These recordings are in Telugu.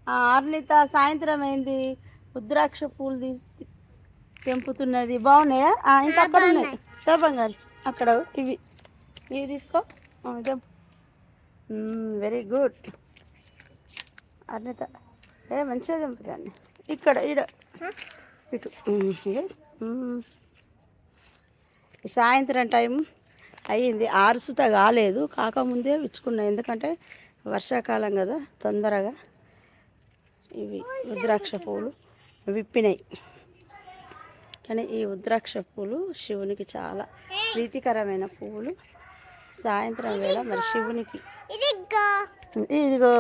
అర్నిత సాయంత్రం అయింది, రుద్రాక్ష పూలు తెంపుతున్నది. బాగున్నాయా? ఇంకా అక్కడ ఉన్నాయి బంగారు, అక్కడ ఇవి ఇవి తీసుకో. వెరీ గుడ్ అర్నిత, మంచిగా తెంపుతాన్ని. ఇక్కడ ఇడ ఇటు సాయంత్రం టైం అయ్యింది, ఆరుసుత కాలేదు, కాకముందే ఇచ్చుకున్నా. ఎందుకంటే వర్షాకాలం కదా, తొందరగా ఇవి రుద్రాక్ష పూలు విప్పినాయి. కానీ ఈ రుద్రాక్ష పూలు శివునికి చాలా ప్రీతికరమైన పువ్వులు. సాయంత్రం వేళ మరి శివునికి ఇదిగో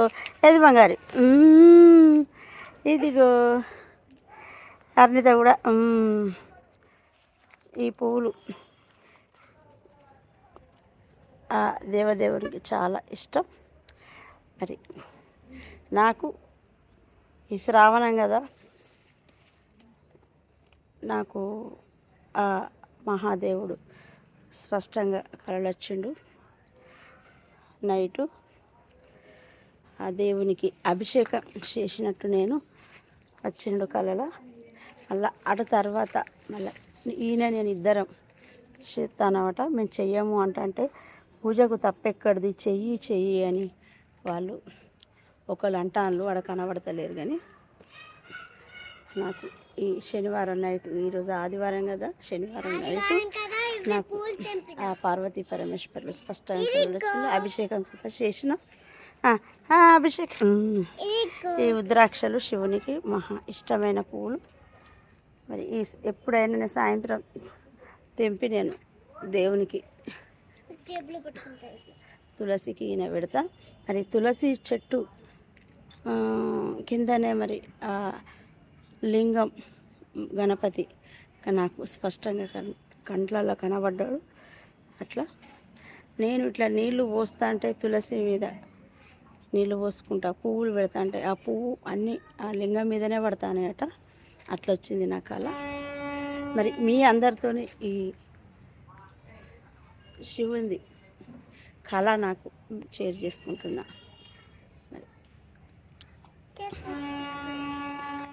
ఏది బంగారి, ఇదిగో అర్నిత కూడా ఈ పువ్వులు ఆ దేవదేవునికి చాలా ఇష్టం. మరి నాకు ఈ శ్రావణం కదా, నాకు ఆ మహాదేవుడు స్పష్టంగా కలలొచ్చిండు. నైటు ఆ దేవునికి అభిషేకం చేసినట్టు నేను వచ్చిండు కళల. మళ్ళీ అటు తర్వాత మళ్ళీ ఈయన నేను ఇద్దరం చేస్తానమాట. మేము చెయ్యము అంటే పూజకు తప్పెక్కడిది, చెయ్యి అని వాళ్ళు ఒకళ్ళు అంటాను, వాడు కనబడతలేరు. కానీ నాకు ఈ శనివారం నైట్, ఈరోజు ఆదివారం కదా, శనివారం నైట్ నాకు ఆ పార్వతీ పరమేశ్వరులు స్పష్టంగా వచ్చింది. అభిషేకం సుత చేసిన అభిషేకం. ఈ రుద్రాక్షలు శివునికి మహా ఇష్టమైన పువ్వులు. మరి ఈ ఎప్పుడైనా నేను సాయంత్రం తెంపి నేను దేవునికి తులసికి ఈయన పెడతా. మరి తులసి చెట్టు కిందనే మరి ఆ లింగం గణపతి నాకు స్పష్టంగా కంట్లలో కనబడ్డాడు. అట్లా నేను ఇట్లా నీళ్లు పోస్తా అంటే తులసి మీద నీళ్ళు పోసుకుంటా, పువ్వులు పెడతా అంటే ఆ పువ్వు అన్నీ ఆ లింగం మీదనే పడతానట. అట్లా వచ్చింది నా కళ. మరి మీ అందరితో ఈ శివుంది కళ నాకు షేర్ చేసుకుంటున్నా. మరి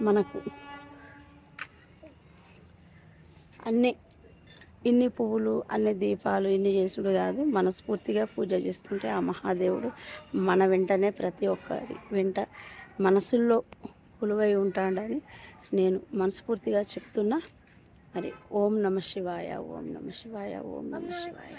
మనకు ఇన్ని పువ్వులు, అన్ని దీపాలు, ఇన్ని చేసుడు కాదు, మనస్ఫూర్తిగా పూజ చేసుకుంటే ఆ మహాదేవుడు మన వెంటనే ప్రతి ఒక్కరి వెంట మనసుల్లో కొలువై ఉంటాడని నేను మనస్ఫూర్తిగా చెప్తున్నా. మరి ఓం నమ శివాయ, ఓం నమ శివాయ, ఓం నమ శివాయ.